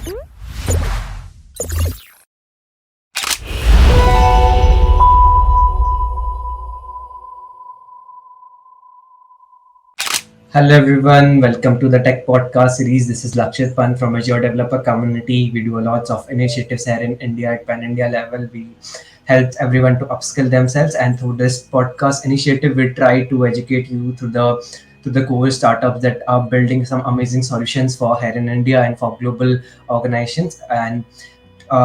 Hello everyone, welcome to the Tech Podcast series. This is Lakshit Pan from Azure Developer Community. We do lots of initiatives here in India at Pan India level. We help everyone to upskill themselves, and through this podcast initiative, we try to educate you through the core startups that are building some amazing solutions for here in India and for global organizations. And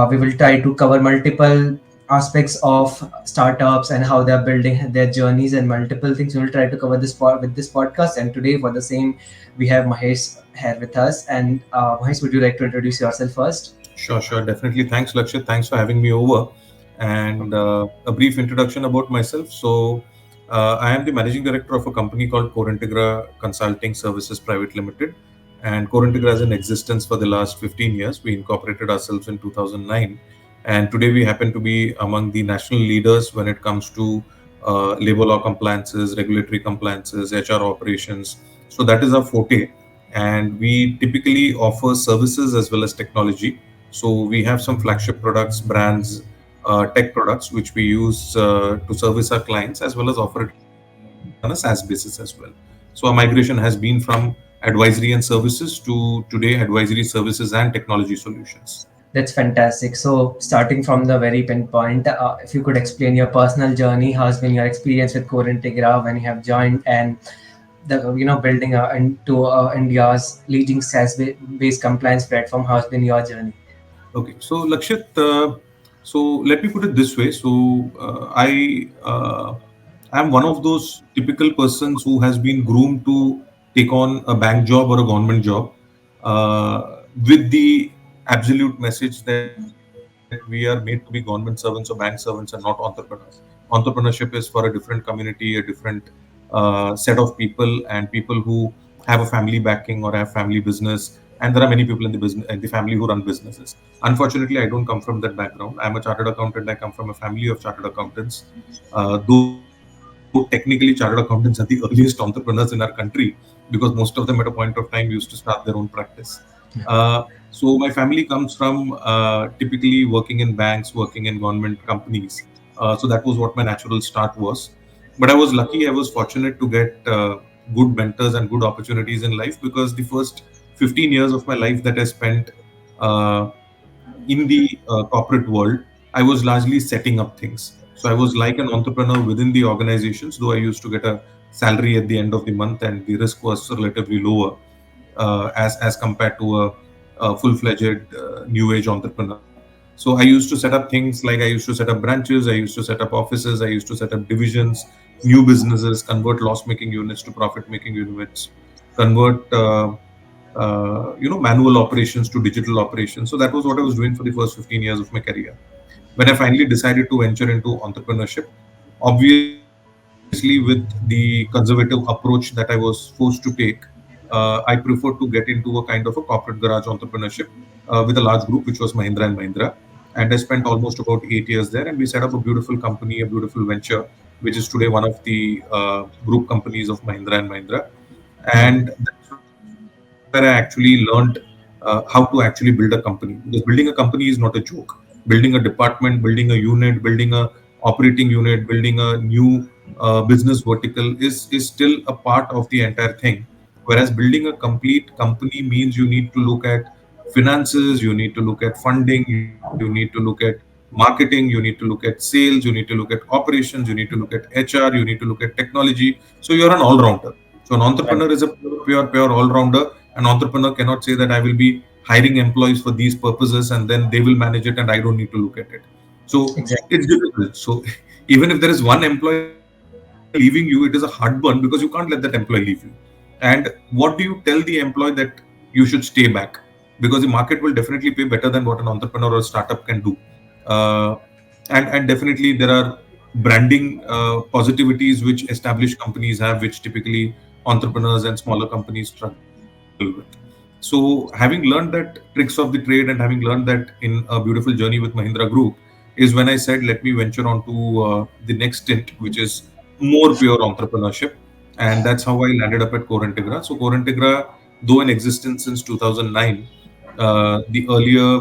we will try to cover multiple aspects of startups and how they're building their journeys and multiple things. We will try to cover this part with this podcast. And today, for the same, we have Mahesh here with us. And Mahesh, would you like to introduce yourself first? Sure, definitely. Thanks, Lakshit. Thanks for having me over. And a brief introduction about myself. I am the managing director of a company called Core Integra Consulting Services Private Limited. And Core Integra is in existence for the last 15 years. We incorporated ourselves in 2009. And today we happen to be among the national leaders when it comes to labor law compliances, regulatory compliances, HR operations. So that is our forte. And we typically offer services as well as technology. So we have some flagship products, brands, tech products, which we use to service our clients as well as offer it on a SaaS basis as well. So our migration has been from advisory and services to today advisory services and technology solutions. That's fantastic. So, starting from the very pinpoint, if you could explain your personal journey, how's been your experience with Core Integra when you have joined, and the building into India's leading SaaS-based compliance platform, how's been your journey? Okay, so Lakshit, so let me put it this way. I am one of those typical persons who has been groomed to take on a bank job or a government job with the absolute message that we are made to be government servants or bank servants and not entrepreneurs. Entrepreneurship is for a different community, a different set of people, and people who have a family backing or have family business. And there are many people in the family who run businesses. Unfortunately, I don't come from that background. I'm a chartered accountant. I come from a family of chartered accountants. Though technically chartered accountants are the earliest entrepreneurs in our country, because most of them at a point of time used to start their own practice. So my family comes from typically working in banks, working in government companies. So that was what my natural start was. But I was lucky, I was fortunate to get good mentors and good opportunities in life, because the first 15 years of my life that I spent uh, in the corporate world, I was largely setting up things. So I was like an entrepreneur within the organizations, though I used to get a salary at the end of the month, and the risk was relatively lower as compared to a full-fledged new age entrepreneur. So I used to set up things like I used to set up branches, I used to set up offices, I used to set up divisions, new businesses, convert loss-making units to profit-making units, convert manual operations to digital operations. So that was what I was doing for the first 15 years of my career. When I finally decided to venture into entrepreneurship, obviously with the conservative approach that I was forced to take, I preferred to get into a kind of a corporate garage entrepreneurship with a large group, which was Mahindra and Mahindra. And I spent almost about 8 years there, and we set up a beautiful company, a beautiful venture, which is today one of the group companies of Mahindra and Mahindra. And that's where I actually learned how to actually build a company, because building a company is not a joke. Building a department, building a unit, building a operating unit, building a new business vertical is still a part of the entire thing. Whereas building a complete company means you need to look at finances, you need to look at funding, you need to look at marketing, you need to look at sales, you need to look at operations, you need to look at HR, you need to look at technology. So you're an all-rounder. So an entrepreneur is a pure all-rounder. An entrepreneur cannot say that I will be hiring employees for these purposes and then they will manage it and I don't need to look at it. So Exactly. it's difficult. So even if there is one employee leaving you, it is a hard burn, because you can't let that employee leave you. And what do you tell the employee that you should stay back? Because the market will definitely pay better than what an entrepreneur or startup can do. Uh, and definitely there are branding positivities which established companies have, which typically entrepreneurs and smaller companies struggle with. So having learned that tricks of the trade and having learned that in a beautiful journey with Mahindra Group, is when I said, let me venture on to the next stint, which is more pure entrepreneurship. And that's how I landed up at Core Integra. So Core Integra, though in existence since 2009, The earlier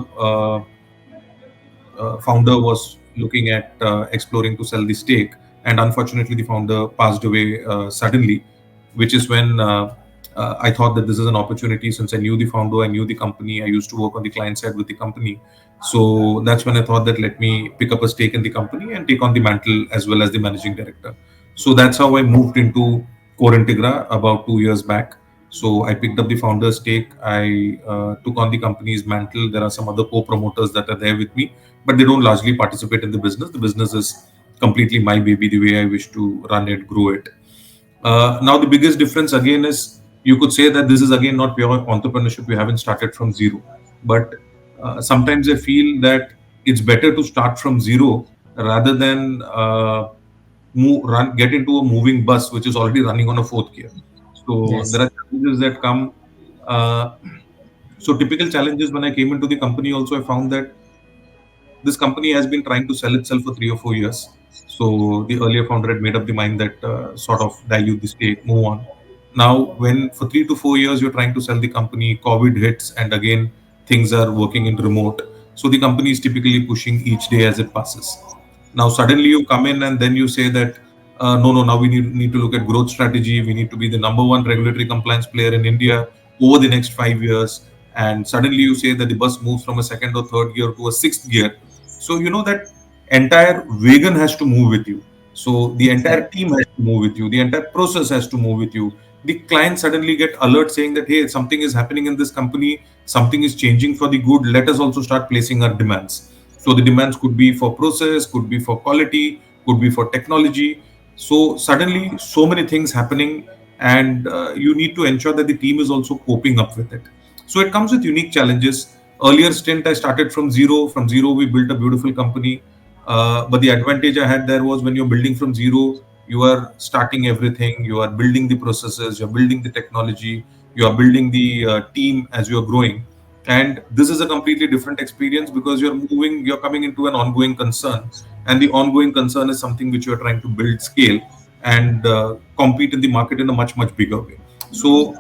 founder was looking at exploring to sell the stake, and unfortunately, the founder passed away suddenly, which is when I thought that this is an opportunity. Since I knew the founder, I knew the company, I used to work on the client side with the company. So that's when I thought that let me pick up a stake in the company and take on the mantle as well as the managing director. So that's how I moved into Core Integra about 2 years back. So I picked up the founder's stake. I took on the company's mantle. There are some other co-promoters that are there with me, but they don't largely participate in the business. The business is completely my baby, the way I wish to run it, grow it. Now, the biggest difference again is you could say that this is again not pure entrepreneurship. You haven't started from zero, but sometimes I feel that it's better to start from zero rather than get into a moving bus which is already running on a fourth gear. So there Yes. are challenges that come. Uh, so typical challenges when I came into the company also I found that this company has been trying to sell itself for 3 or 4 years. So the earlier founder had made up the mind that sort of dilute the stake, move on. Now, when for 3 to 4 years you're trying to sell the company, COVID hits, and again things are working in remote. So the company is typically pushing each day as it passes. Now, suddenly you come in and then you say that no, no, now we need to look at growth strategy. We need to be the number one regulatory compliance player in India over the next 5 years. And suddenly you say that the bus moves from a second or third gear to a sixth gear. So you know that entire wagon has to move with you. So the entire Exactly. team has to move with you. The entire process has to move with you. The client suddenly get alert saying that hey, something is happening in this company, something is changing for the good. Let us also start placing our demands. So the demands could be for process, could be for quality, could be for technology. So suddenly, so many things happening, and you need to ensure that the team is also coping up with it. So it comes with unique challenges. Earlier stint, I started from zero. From zero, we built a beautiful company. But the advantage I had there was when you're building from zero, you are starting everything. You are building the processes. You're building the technology. You are building the team as you are growing. And this is a completely different experience because you're coming into an ongoing concern, and the ongoing concern is something which you are trying to build scale and compete in the market in a much much bigger way. So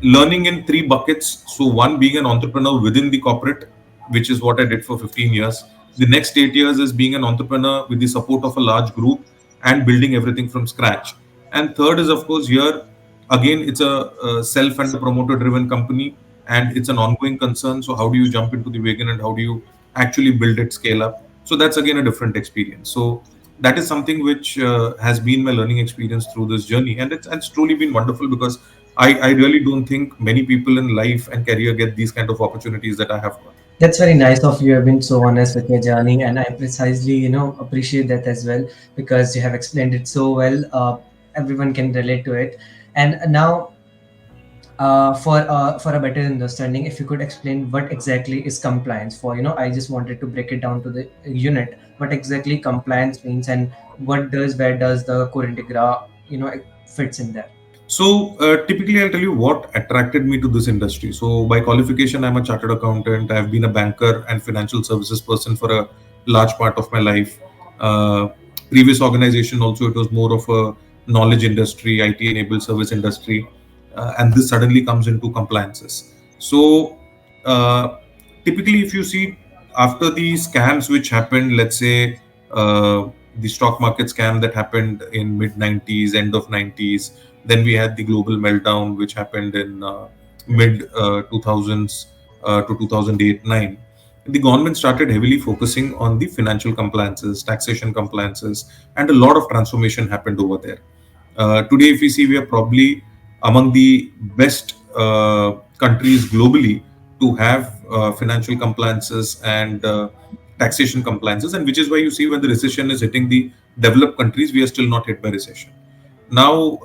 learning in three buckets. So one being an entrepreneur within the corporate, which is what I did for 15 years. The next 8 years is being an entrepreneur with the support of a large group and building everything from scratch. And third is, of course, here again, it's a self and a promoter driven company, and it's an ongoing concern. So, how do you jump into the wagon and how do you actually build it, scale up? So, that's again a different experience. So, that is something which has been my learning experience through this journey, and it's truly been wonderful because I really don't think many people in life and career get these kind of opportunities that I have got. That's very nice of you. Have been so honest with your journey, and I precisely, appreciate that as well because you have explained it so well. Everyone can relate to it. And now, for a better understanding, if you could explain what exactly is compliance for, I just wanted to break it down to the unit. What exactly compliance means, and where does the core integra, fits in there. So, typically, I'll tell you what attracted me to this industry. So, by qualification, I'm a chartered accountant. I've been a banker and financial services person for a large part of my life. Uh, Previous organization also, it was more of a knowledge industry, IT enabled service industry, and this suddenly comes into compliances. So, uh, typically, if you see after the scams which happened, let's say the stock market scam that happened in mid 90s, end of 90s, then we had the global meltdown, which happened in mid 2000s to 2008 9. The government started heavily focusing on the financial compliances, taxation compliances, and a lot of transformation happened over there. Today, if we see, we are probably among the best countries globally to have financial compliances and taxation compliances, and which is why you see when the recession is hitting the developed countries, we are still not hit by recession. Now,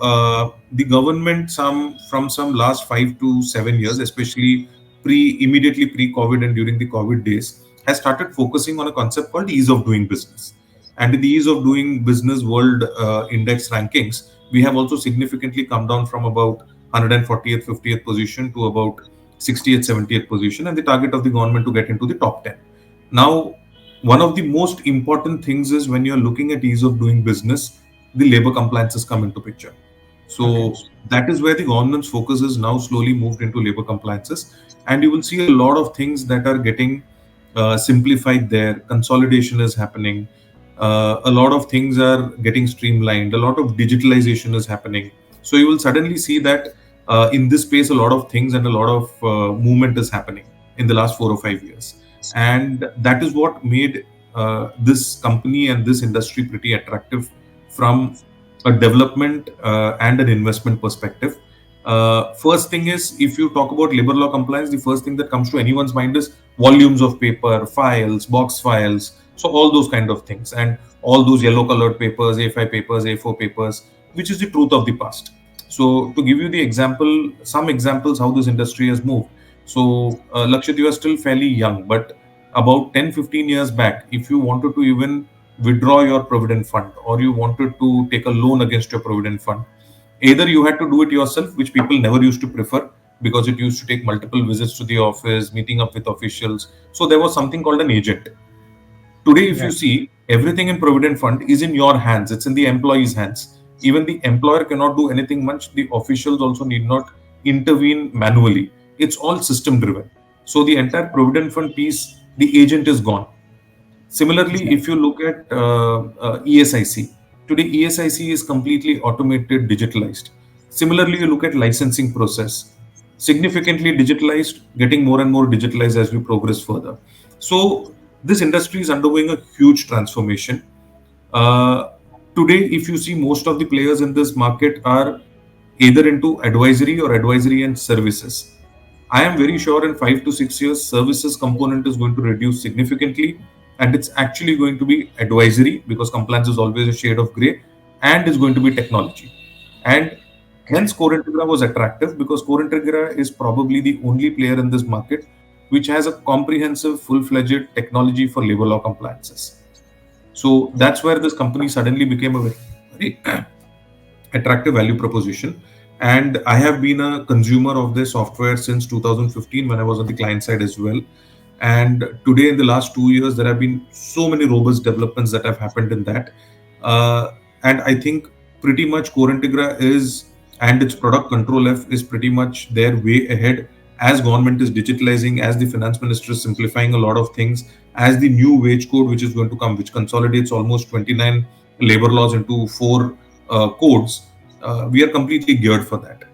the government, some last 5 to 7 years, especially immediately pre-COVID and during the COVID days, has started focusing on a concept called ease of doing business. And in the ease of doing business world index rankings, we have also significantly come down from about 140th, 50th position to about 60th, 70th position, and the target of the government to get into the top 10. Now, one of the most important things is when you're looking at ease of doing business, the labor compliances come into picture. Okay. So that is where the government's focus is now slowly moved into labor compliances. and you will see a lot of things that are getting simplified there. Consolidation is happening. A lot of things are getting streamlined. A lot of digitalization is happening. So you will suddenly see that in this space, a lot of things and a lot of movement is happening in the last 4 or 5 years, and that is what made this company and this industry pretty attractive from a development and an investment perspective. First thing is, if you talk about labor law compliance, the first thing that comes to anyone's mind is volumes of paper, files, box files, so all those kind of things, and all those yellow colored papers, A5 papers, A4 papers, which is the truth of the past. So, to give you the example, some examples how this industry has moved. So, Lakshit, you are still fairly young, but about 10, 15 years back, if you wanted to even withdraw your provident fund or you wanted to take a loan against your provident fund, either you had to do it yourself, which people never used to prefer because it used to take multiple visits to the office, meeting up with officials. So there was something called an agent. Today, if you Right. see, everything in provident fund is in your hands. It's in the employee's hands. Even the employer cannot do anything much. The officials also need not intervene manually. It's all system driven. So the entire provident fund piece, the agent is gone. Similarly, if you look at ESIC, today ESIC is completely automated, digitalized. Similarly, you look at licensing process, significantly digitalized, getting more and more digitalized as we progress further. So this industry is undergoing a huge transformation. Uh, Today, if you see, most of the players in this market are either into advisory or advisory and services. I am very sure in 5 to 6 years, services component is going to reduce significantly, and it's actually going to be advisory because compliance is always a shade of gray, and is going to be technology. And hence, Correct. Core Integra was attractive because Core Integra is probably the only player in this market which has a comprehensive, full-fledged technology for labor law compliances. So that's where this company suddenly became a very attractive value proposition. And I have been a consumer of this software since 2015 when I was on the client side as well. And today, in the last 2 years, there have been so many robust developments that have happened in that. And I think pretty much Core Integra is, and its product Control F is pretty much their way ahead as government is digitalizing, as the finance minister is simplifying a lot of things, as the new wage code which is going to come, which consolidates almost 29 labor laws into four codes. We are completely geared for that.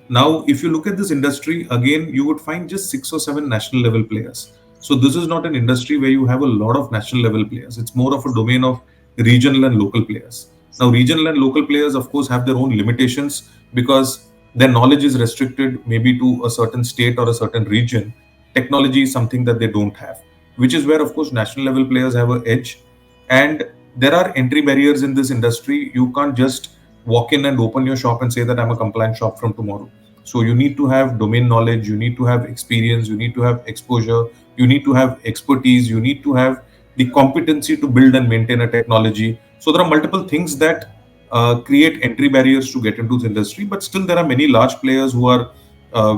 Now, if you look at this industry, again, you would find just 6 or 7 national level players. So, this is not an industry where you have a lot of national level players. It's more of a domain of regional and local players. Now, regional and local players, of course, have their own limitations because their knowledge is restricted maybe to a certain state or a certain region. Technology is something that they don't have, which is where, of course, national level players have an edge. And there are entry barriers in this industry. You can't just walk in and open your shop and say that I'm a compliant shop from tomorrow. So you need to have domain knowledge, you need to have experience, you need to have exposure, you need to have expertise, you need to have the competency to build and maintain a technology. So there are multiple things that create entry barriers to get into this industry, but still there are many large players who are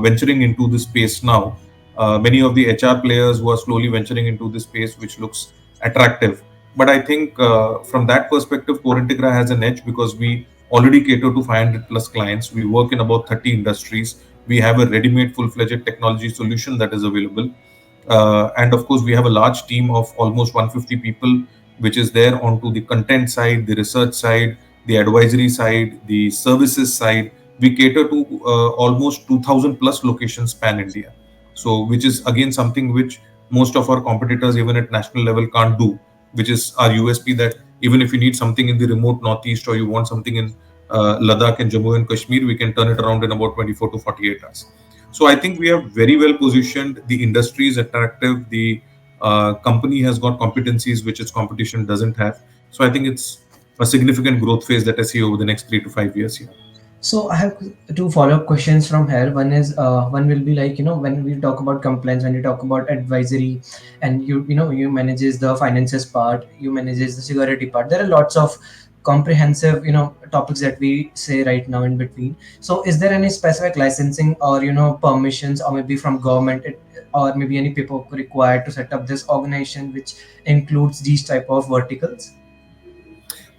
venturing into this space now. Many of the HR players who are slowly venturing into this space, which looks attractive. But I think from that perspective, Core Integra has an edge because we already cater to 500 plus clients. We work in about 30 industries. We have a ready-made, full-fledged technology solution that is available. And of course, we have a large team of almost 150 people, which is there onto the content side, the research side, the advisory side, the services side. We cater to almost 2000 plus locations pan India. So, which is again something which most of our competitors, even at national level, can't do, which is our USP that even if you need something in the remote Northeast or you want something in Ladakh and Jammu and Kashmir, we can turn it around in about 24 to 48 hours. So I think we are very well positioned. The industry is attractive. The company has got competencies which its competition doesn't have. So I think it's a significant growth phase that I see over the next 3 to 5 years here. So I have two follow-up questions from here. One is, one will be like, when we talk about compliance, when you talk about advisory, and you manages the finances part, you manages the security part. There are lots of comprehensive, topics that we say right now in between. So is there any specific licensing or permissions, or maybe from government, or maybe any paperwork required to set up this organization, which includes these type of verticals?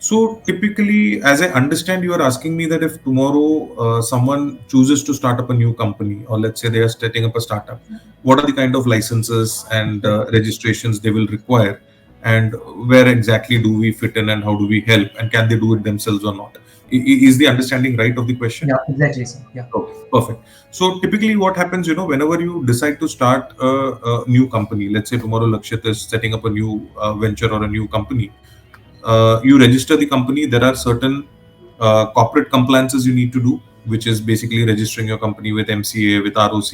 So typically, as I understand, you are asking me that if tomorrow someone chooses to start up a new company, or let's say they are setting up a startup, what are the kind of licenses and Yeah, registrations they will require, and where exactly do we fit in, and how do we help, and can they do it themselves or not? Is the understanding right of the question? yeah, exactly, sir. Yeah, Okay, perfect. So typically, what happens, whenever you decide to start a new company, let's say tomorrow Lakshit is setting up a new venture or a new company, you register the company. There are certain corporate compliances you need to do, which is basically registering your company with MCA, with ROC,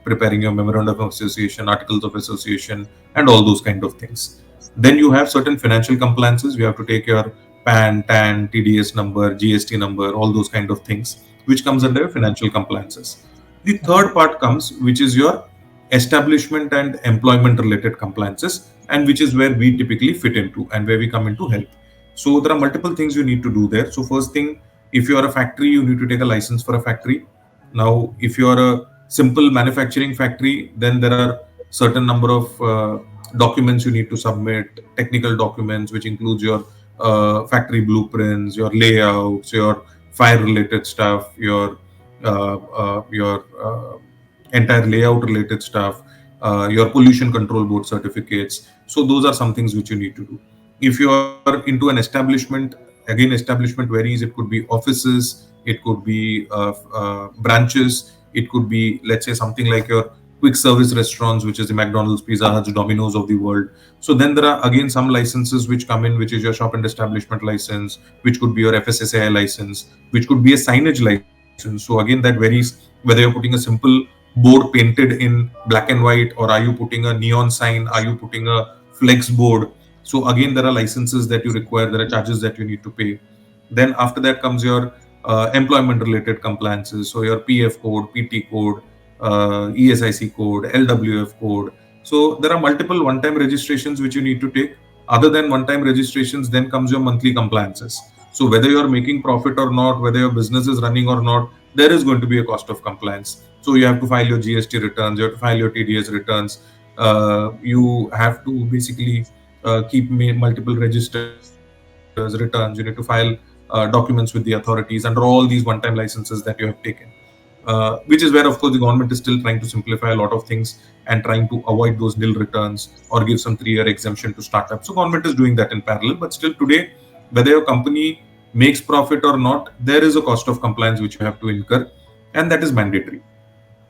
preparing your memorandum of association, articles of association, and all those kind of things. Then you have certain financial compliances. You have to take your PAN, TAN, TDS number, GST number, all those kind of things, which comes under financial compliances. The okay, third part comes, which is your establishment and employment related compliances, and which is where we typically fit into and where we come into help. So there are multiple things you need to do there. So first thing, if you are a factory, you need to take a license for a factory. Now if you are a simple manufacturing factory, then there are certain number of documents you need to submit, technical documents, which includes your factory blueprints, your layouts, your fire related stuff, your entire layout related stuff, your pollution control board certificates. So those are some things which you need to do. If you are into an establishment, again, establishment varies. It could be offices, it could be branches, it could be, let's say, something like your quick service restaurants, which is the McDonald's, Pizza Huts, Domino's of the world. So then there are again some licenses which come in, which is your shop and establishment license, which could be your FSSAI license, which could be a signage license. So again, that varies whether you're putting a simple board painted in black and white, or are you putting a neon sign, are you putting a flex board. So again, there are licenses that you require, there are charges that you need to pay. Then after that comes your employment related compliances, so your PF code, PT code, ESIC code, LWF code. So there are multiple one time registrations which you need to take. Other than one time registrations, then comes your monthly compliances. So whether you're making profit or not, whether your business is running or not, there is going to be a cost of compliance. So you have to file your GST returns, you have to file your TDS returns, you have to basically keep multiple registers, returns. You need to file documents with the authorities under all these one-time licenses that you have taken. Which is where, of course, the government is still trying to simplify a lot of things and trying to avoid those nil returns or give some 3-year exemption to startups. So government is doing that in parallel. But still today, whether your company makes profit or not, there is a cost of compliance which you have to incur, and that is mandatory.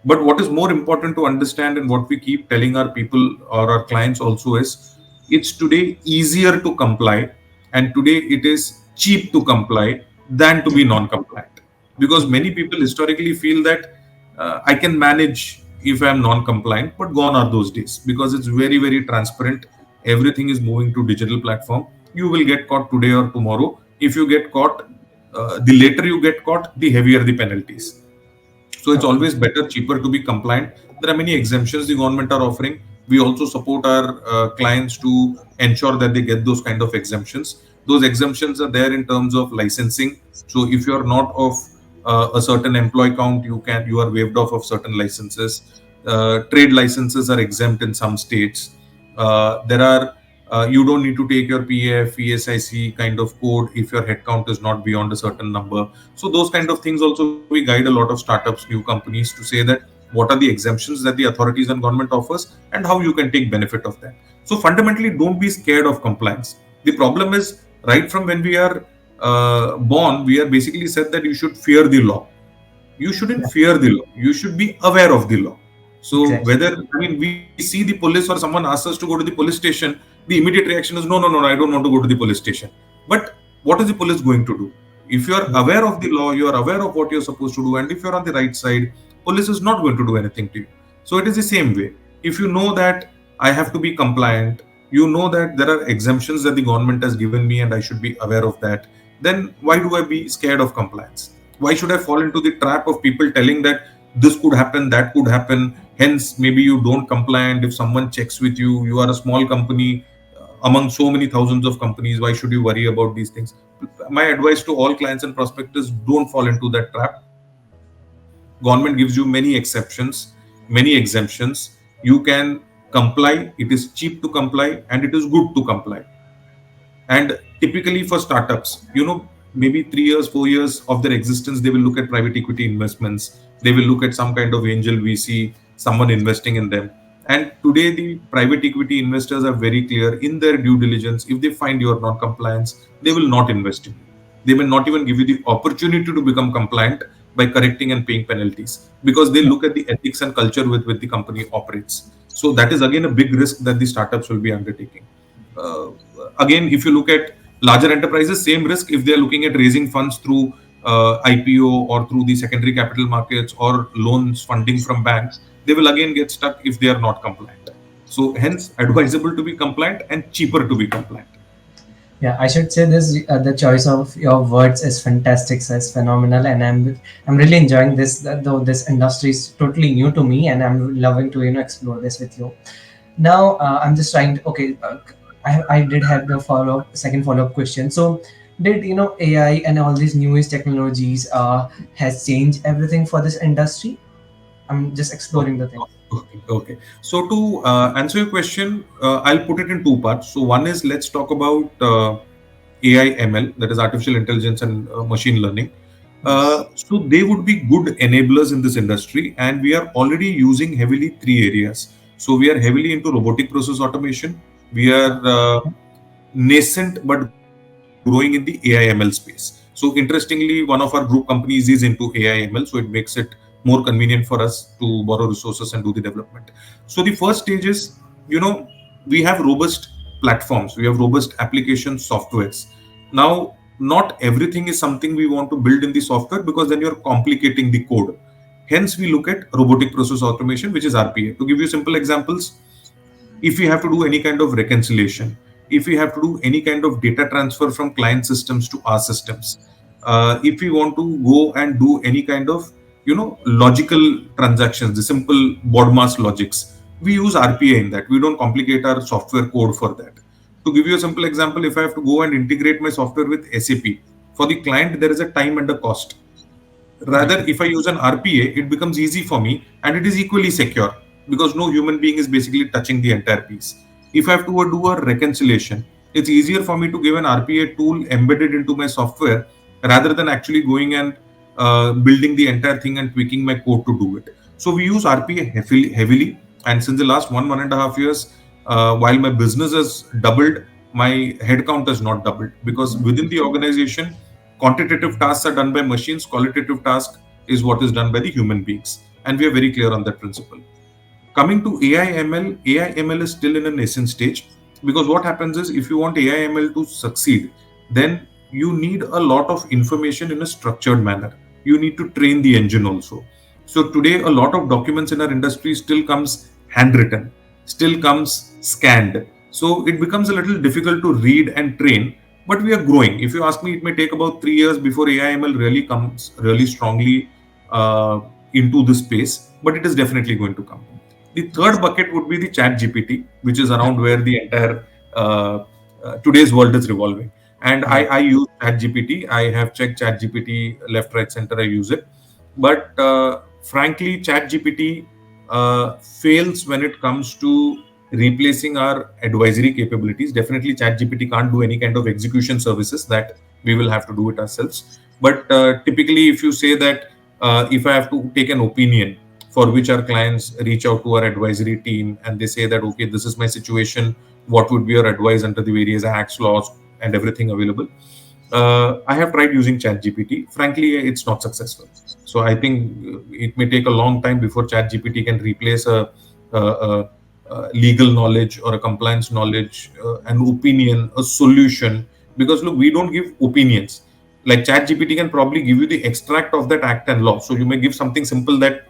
But what is more important to understand, and what we keep telling our people or our clients also, is it's today easier to comply, and today it is cheap to comply than to be non compliant. Because many people historically feel that I can manage if I'm non compliant, but gone are those days, because it's very, very transparent. Everything is moving to digital platform. You will get caught today or tomorrow. If you get caught, the later you get caught, the heavier the penalties. So it's okay, always better, cheaper to be compliant. There are many exemptions the government are offering. We also support our clients to ensure that they get those kind of exemptions. Those exemptions are there in terms of licensing. So if you are not of a certain employee count, you are waived off of certain licenses. Trade licenses are exempt in some states. There are You don't need to take your PF, ESIC kind of code if your headcount is not beyond a certain number. So those kind of things also we guide a lot of startups, new companies, to say that what are the exemptions that the authorities and government offers and how you can take benefit of that. So fundamentally, don't be scared of compliance. The problem is, right from when we are born, we are basically said that you should fear the law. You shouldn't yeah, fear the law. You should be aware of the law. So exactly, whether, I mean, we see the police or someone asks us to go to the police station, the immediate reaction is no, no, no, no, I don't want to go to the police station. But what is the police going to do? If you are yeah, aware of the law, you are aware of what you're supposed to do, and if you're on the right side, police is not going to do anything to you. So it is the same way. If you know that I have to be compliant, you know that there are exemptions that the government has given me and I should be aware of that, then why do I be scared of compliance? Why should I fall into the trap of people telling that this could happen, that could happen? Hence, maybe you don't comply, and if someone checks with you, you are a small company among so many thousands of companies. Why should you worry about these things? My advice to all clients and prospects is don't fall into that trap. Government gives you many exceptions, many exemptions. You can comply. It is cheap to comply, and it is good to comply. And typically for startups, maybe 3 years, 4 years of their existence, they will look at private equity investments. They will look at some kind of angel VC, someone investing in them. And today, the private equity investors are very clear in their due diligence. If they find you are not compliant, they will not invest in you. They will not even give you the opportunity to become compliant by correcting and paying penalties, because they Yeah. look at the ethics and culture with which the company operates. So that is again a big risk that the startups will be undertaking. Uh, Again, if you look at larger enterprises, same risk. If they are looking at raising funds through IPO or through the secondary capital markets or loans funding from bank, they will again get stuck if they are not compliant. So hence, advisable to be compliant and cheaper to be compliant. Yeah, I should say this. The choice of your words is fantastic, so it's phenomenal, and I'm really enjoying this. Though this industry is totally new to me, and I'm loving to explore this with you. Now I'm just trying to. Okay, I did have the second follow up question. So did AI and all these newest technologies has changed everything for this industry? I'm just exploring Okay. the thing. Okay. So to answer your question, I'll put it in two parts. So one is, let's talk about AI ML, that is artificial intelligence and machine learning. Yes. So they would be good enablers in this industry, and we are already using heavily three areas. So we are heavily into robotic process automation. We are nascent but growing in the AI ML space. So interestingly, one of our group companies is into AI ML, so it makes it more convenient for us to borrow resources and do the development. So the first stage is, you know, we have robust platforms, we have robust application softwares. Now, not everything is something we want to build in the software, because then you're complicating the code. Hence, we look at robotic process automation, which is RPA. To give you simple examples, if we have to do any kind of reconciliation, if we have to do any kind of data transfer from client systems to our systems, if we want to go and do any kind of logical transactions, the simple BODMAS logics, we use RPA in that. We don't complicate our software code for that. To give you a simple example, if I have to go and integrate my software with SAP, for the client there is a time and a cost. Right. Rather, if I use an RPA, it becomes easy for me and it is equally secure, because no human being is basically touching the entire piece. If I have to do a reconciliation, it's easier for me to give an RPA tool embedded into my software rather than actually going and building the entire thing and tweaking my code to do it. So we use RPA heavily, and since the last 1.5 years, while my business has doubled, my headcount has not doubled, because within the organization, quantitative tasks are done by machines, qualitative task is what is done by the human beings. And we are very clear on that principle. Coming to AI ML is still in a nascent stage, because what happens is, if you want AI ML to succeed, then you need a lot of information in a structured manner. You need to train the engine also. So today, a lot of documents in our industry still comes handwritten, still comes scanned. So it becomes a little difficult to read and train, but we are growing. If you ask me, it may take about 3 years before AI ML really comes really strongly uh, into this space, but it is definitely going to come. The third bucket would be the chat GPT, which is around where the entire today's world is revolving. And I, Right. I use chat GPT. I have checked chat GPT left, right, center. I use it. But frankly, chat GPT fails when it comes to replacing our advisory capabilities. Definitely, chat GPT can't do any kind of execution services, that we will have to do it ourselves. But typically, if you say that if I have to take an opinion, for which our clients reach out to our advisory team and they say that, okay, this is my situation, what would be your advice under the various acts, laws, and everything available. I have tried using ChatGPT. Frankly, it's not successful. So I think it may take a long time before ChatGPT can replace a legal knowledge or a compliance knowledge, an opinion, a solution. Because look, we don't give opinions. Like ChatGPT can probably give you the extract of that act and law. So you may give something simple that,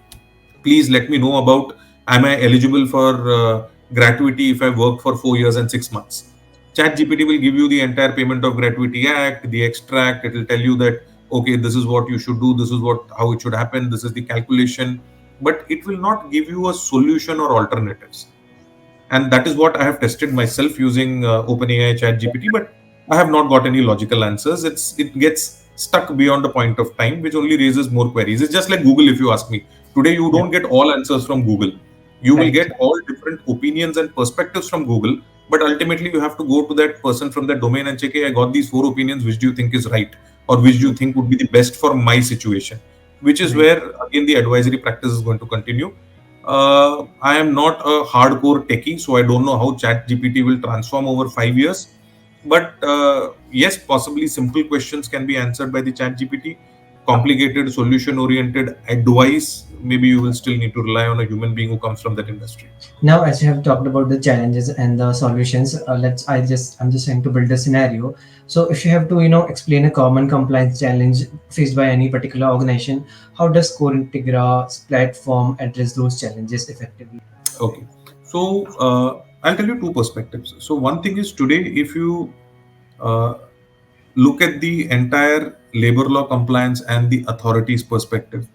please let me know about, am I eligible for gratuity if I work for 4 years and 6 months. Chat GPT will give you the entire payment of gratuity act, the extract. It will tell you that, okay, this is what you should do, this is what how it should happen, this is the calculation, but it will not give you a solution or alternatives. And that is what I have tested myself using OpenAI Chat GPT, but I have not got any logical answers. It gets stuck beyond a point of time, which only raises more queries. It's just like Google, if you ask me. Today, you Yeah. don't get all answers from Google. You will Right. get all different opinions and perspectives from Google, But ultimately, you have to go to that person from that domain and check, hey, I got these four opinions. Which do you think is right, or which do you think would be the best for my situation? Which is Right. where again the advisory practice is going to continue. I am not a hardcore techie, so I don't know how Chat GPT will transform over 5 years. But yes, possibly simple questions can be answered by the Chat GPT. Complicated, solution-oriented advice, maybe you will still need to rely on a human being who comes from that industry. Now, as you have talked about the challenges and the solutions, I'm just trying to build a scenario. So, if you have to, explain a common compliance challenge faced by any particular organization, how does Core Integra's platform address those challenges effectively? Okay. So I'll tell you two perspectives. So one thing is today, if you uh, look at the entire labor law compliance and the authorities' perspective,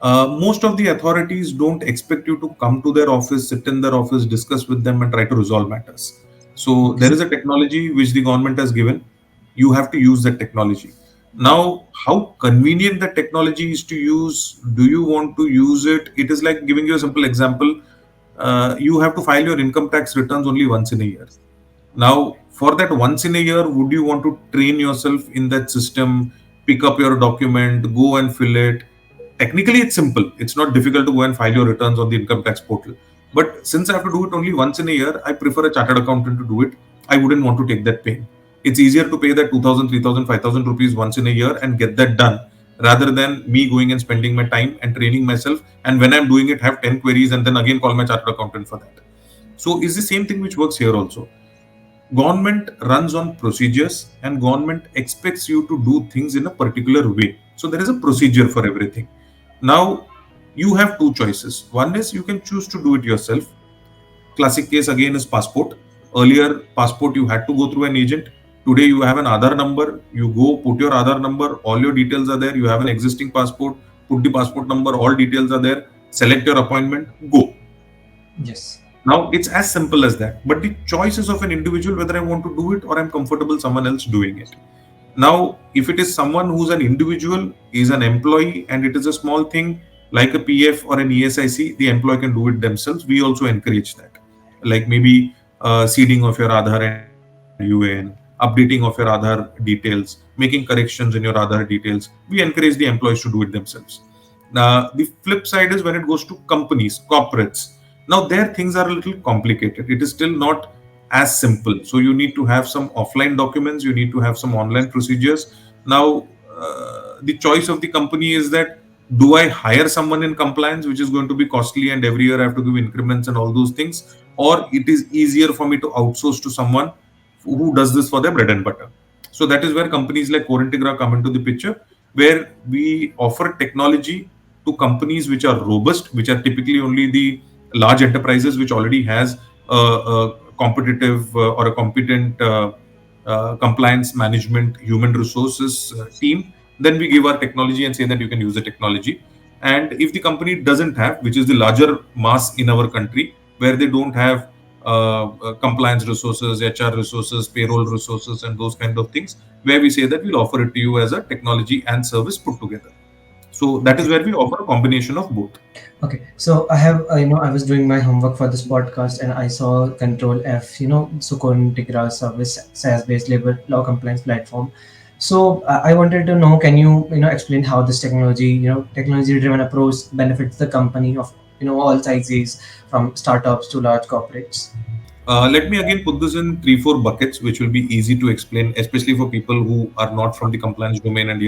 most of the authorities don't expect you to come to their office, sit in their office, discuss with them, and try to resolve matters. So there is a technology which the government has given. You have to use that technology. Now, how convenient the technology is to use, do you want to use it? It is like giving you a simple example. You have to file your income tax returns only once in a year. Now, for that once in a year, would you want to train yourself in that system, pick up your document, go and fill it? Technically, it's simple. It's not difficult to go and file your returns on the income tax portal. But since I have to do it only once in a year, I prefer a chartered accountant to do it. I wouldn't want to take that pain. It's easier to pay that 2,000, 3,000, 5,000 rupees once in a year and get that done rather than me going and spending my time and training myself. And when I'm doing it, have 10 queries and then again call my chartered accountant for that. So, is the same thing which works here also. Government runs on procedures and government expects you to do things in a particular way. So there is a procedure for everything. Now you have two choices. One is you can choose to do it yourself. Classic case again is passport. Earlier passport you had to go through an agent. Today you have an Aadhaar number. You go put your Aadhaar number, all your details are there. You have an existing passport, put the passport number, all details are there, select your appointment, go. Yes. Now it's as simple as that. But the choice is of an individual whether I want to do it or I'm comfortable someone else doing it. Now, if it is someone who's an individual, is an employee, and it is a small thing like a PF or an ESIC, the employee can do it themselves. We also encourage that. Like maybe seeding of your Aadhaar and UAN, updating of your Aadhaar details, making corrections in your Aadhaar details. We encourage the employees to do it themselves. The flip side is when it goes to companies, corporates. Now, there things are a little complicated. It is still not as simple. So, you need to have some offline documents, you need to have some online procedures. Now, the choice of the company is that do I hire someone in compliance, which is going to be costly and every year I have to give increments and all those things, or it is easier for me to outsource to someone who does this for their bread and butter. So that is where companies like Core Integra come into the picture, where we offer technology to companies which are robust, which are typically only the large enterprises which already has a competitive or a competent compliance management human resources team. Then we give our technology and say that you can use the technology. And if the company doesn't have, which is the larger mass in our country, where they don't have compliance resources, HR resources, payroll resources, and those kind of things, where we say that we'll offer it to you as a technology and service put together. So that is Okay. where we offer a combination of both. Okay, so I have, I was doing my homework for this podcast and I saw Control F, Sukon Tigra service SaaS-based labor law compliance platform. So I wanted to know, can you, explain how this technology, technology-driven approach benefits the company of, all sizes, from startups to large corporates? Let me again put this in three, four buckets, which will be easy to explain, especially for people who are not from the compliance domain and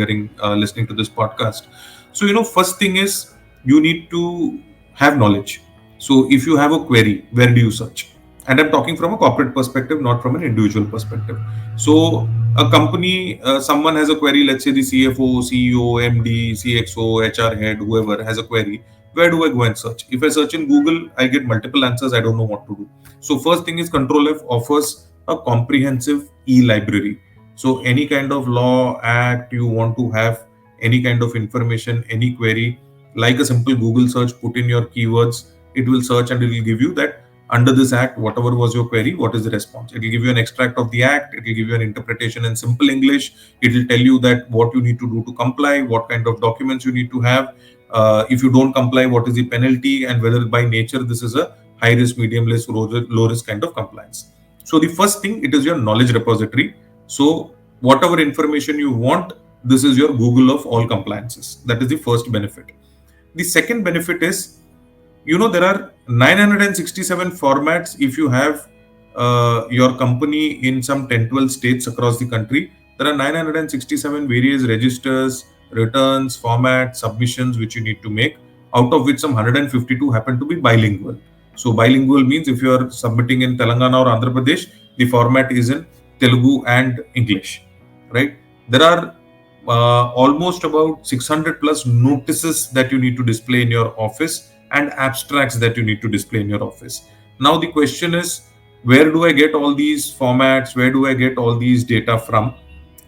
listening to this podcast. So, first thing is you need to have knowledge. So, if you have a query, where do you search? And I'm talking from a corporate perspective, not from an individual perspective. So, a company, someone has a query, let's say the CFO, CEO, MD, CXO, HR head, whoever has a query. Where do I go and search? If I search in Google, I get multiple answers. I don't know what to do. So first thing is Control F offers a comprehensive e-library. So any kind of law, act you want to have, any kind of information, any query, like a simple Google search, put in your keywords, it will search and it will give you that under this act, whatever was your query, what is the response? It will give you an extract of the act, it will give you an interpretation in simple English, it will tell you that what you need to do to comply, what kind of documents you need to have. If you don't comply, what is the penalty, and whether by nature this is a high risk, medium risk, low risk kind of compliance. So the first thing, it is your knowledge repository. So whatever information you want, this is your Google of all compliances. That is the first benefit. The second benefit is, there are 967 formats. If you have your company in some 10, 12 states across the country, there are 967 various registers, returns, formats, submissions which you need to make, out of which some 152 happen to be bilingual. So bilingual means if you are submitting in Telangana or Andhra Pradesh, the format is in Telugu and English, right? There are almost about 600 plus notices that you need to display in your office, and abstracts that you need to display in your office. Now the question is, where do I get all these formats? Where do I get all these data from?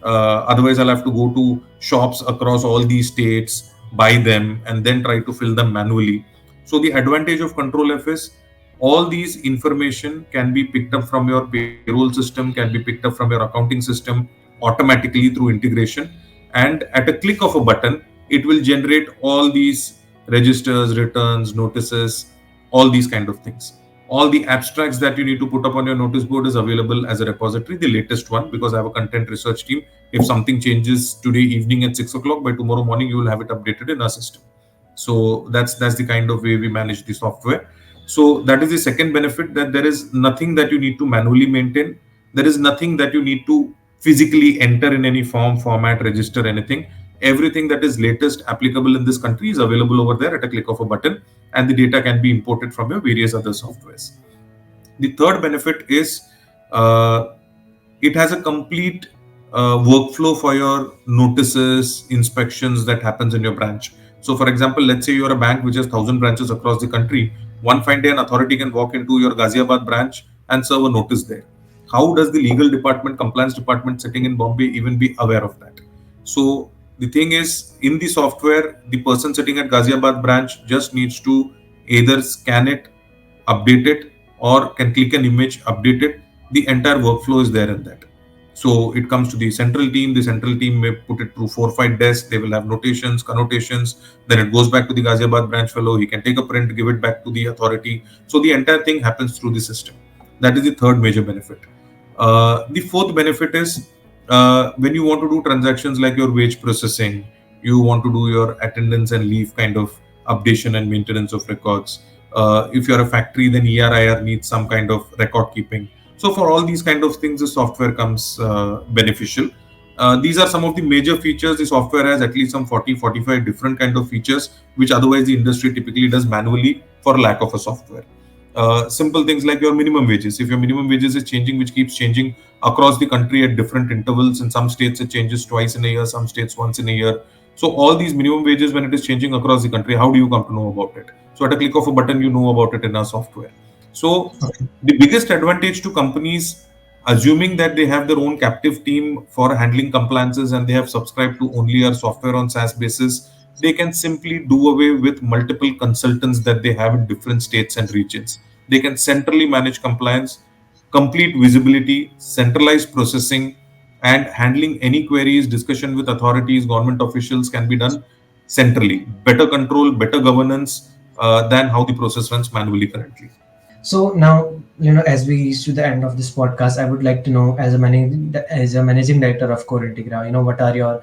Otherwise, I'll have to go to shops across all these states, buy them, and then try to fill them manually. So the advantage of Control F is all these information can be picked up from your payroll system, can be picked up from your accounting system automatically through integration, and at a click of a button, it will generate all these registers, returns, notices, all these kind of things. All the abstracts that you need to put up on your notice board is available as a repository, the latest one, because I have a content research team. If something changes today evening at 6 o'clock, by tomorrow morning you will have it updated in our system. So that's the kind of way we manage the software. So that is the second benefit, that there is nothing that you need to manually maintain. There is nothing that you need to physically enter in any form, format, register, anything. Everything that is latest applicable in this country is available over there at a click of a button, and the data can be imported from your various other softwares. The third benefit is, uh, it has a complete workflow for your notices, inspections that happens in your branch. So, for example, let's say you're a bank which has 1,000 branches across the country. One fine day, an authority can walk into your Ghaziabad branch and serve a notice there. How does the legal department, compliance department sitting in Bombay even be aware of that? So, the thing is, in the software, the person sitting at Ghaziabad branch just needs to either scan it, update it, or can click an image, update it. The entire workflow is there in that. So it comes to the central team. The central team may put it through 4 or 5 desks. They will have notations, connotations. Then it goes back to the Ghaziabad branch fellow. He can take a print, give it back to the authority. So the entire thing happens through the system. That is the third major benefit. The fourth benefit is, when you want to do transactions like your wage processing, you want to do your attendance and leave kind of updation and maintenance of records. If you're a factory, then ERIR needs some kind of record keeping. So for all these kind of things, the software comes beneficial. These are some of the major features. The software has at least some 40, 45 different kind of features, which otherwise the industry typically does manually for lack of a software. Simple things like your minimum wages. If your minimum wages is changing, which keeps changing across the country at different intervals, in some states it changes twice in a year, some states once in a year. So all these minimum wages, when it is changing across the country, how do you come to know about it? So at a click of a button, you know about it in our software. So the biggest advantage to companies, assuming that they have their own captive team for handling compliances and they have subscribed to only our software on SaaS basis, they can simply do away with multiple consultants that they have in different states and regions. They can centrally manage compliance, complete visibility, centralized processing, and handling any queries, discussion with authorities, government officials can be done centrally. Better control, better governance than how the process runs manually currently. So now, as we reach to the end of this podcast, I would like to know, as a managing director of Core Integra, what are your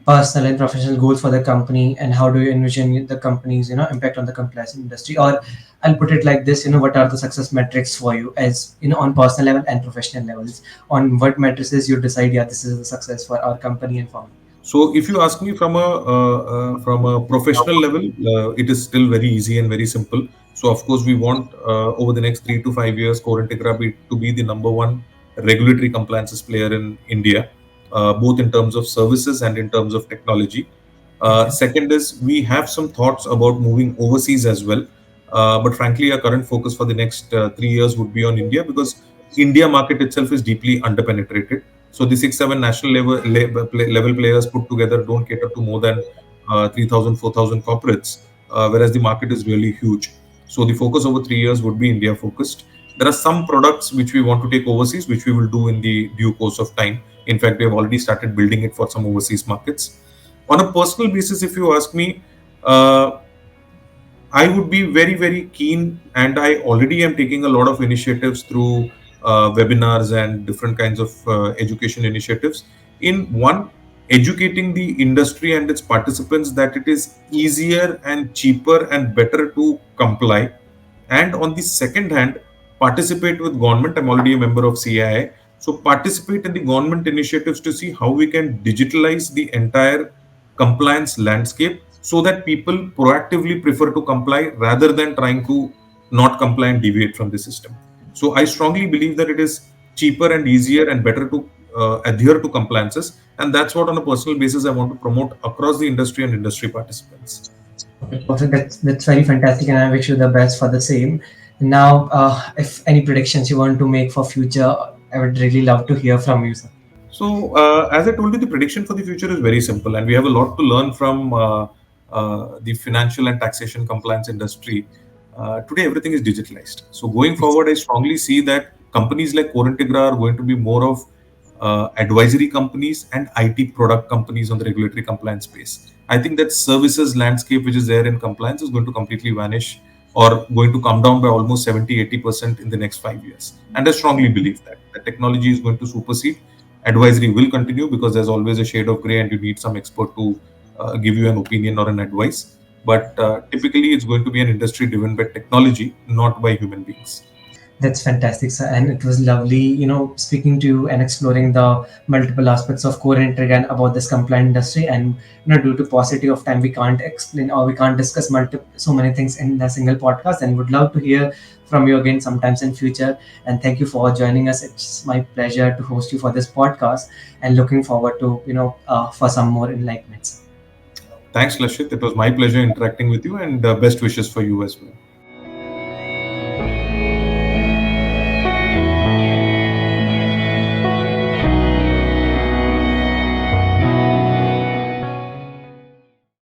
personal and professional goals for the company, and how do you envision the company's impact on the compliance industry? Or I'll put it like this: what are the success metrics for you, as on personal level and professional levels? On what matrices you decide, yeah, this is a success for our company and firm? So, if you ask me from a professional level, it is still very easy and very simple. So, of course, we want over the next 3 to 5 years, Core Integra to be the number one regulatory compliances player in India, both in terms of services and in terms of technology. Okay. Second is, we have some thoughts about moving overseas as well. But frankly, our current focus for the next 3 years would be on India, because India market itself is deeply underpenetrated. So the 6, 7 national level players put together don't cater to more than 3,000, 4,000 corporates, whereas the market is really huge. So the focus over 3 years would be India focused. There are some products which we want to take overseas, which we will do in the due course of time. In fact, we have already started building it for some overseas markets. On a personal basis, if you ask me, uh, I would be very, very keen, and I already am taking a lot of initiatives through webinars and different kinds of education initiatives. In one, educating the industry and its participants that it is easier and cheaper and better to comply, and on the second hand, participate with government. I'm already a member of CII, so participate in the government initiatives to see how we can digitalize the entire compliance landscape so that people proactively prefer to comply rather than trying to not comply and deviate from the system. So I strongly believe that it is cheaper and easier and better to adhere to compliances, and that's what on a personal basis I want to promote across the industry and industry participants. Okay, perfect. That's very fantastic, and I wish you the best for the same. Now, if any predictions you want to make for future, I would really love to hear from you, sir. So, as I told you, the prediction for the future is very simple, and we have a lot to learn from the financial and taxation compliance industry. Today, everything is digitalized. So, going forward, I strongly see that companies like Core Integra are going to be more of advisory companies and IT product companies on the regulatory compliance space. I think that services landscape, which is there in compliance, is going to completely vanish or going to come down by almost 70-80% in the next 5 years. And I strongly believe that the technology is going to supersede. Advisory will continue because there's always a shade of gray and you need some expert to give you an opinion or an advice. But typically, it's going to be an industry driven by technology, not by human beings. That's fantastic, sir. And it was lovely, speaking to you and exploring the multiple aspects of core intrigue and about this compliant industry. And due to paucity of time, we can't explain or we can't discuss so many things in a single podcast. And would love to hear from you again sometimes in future. And thank you for joining us. It's my pleasure to host you for this podcast, and looking forward to for some more enlightenments. Thanks, Lashit. It was my pleasure interacting with you, and best wishes for you as well.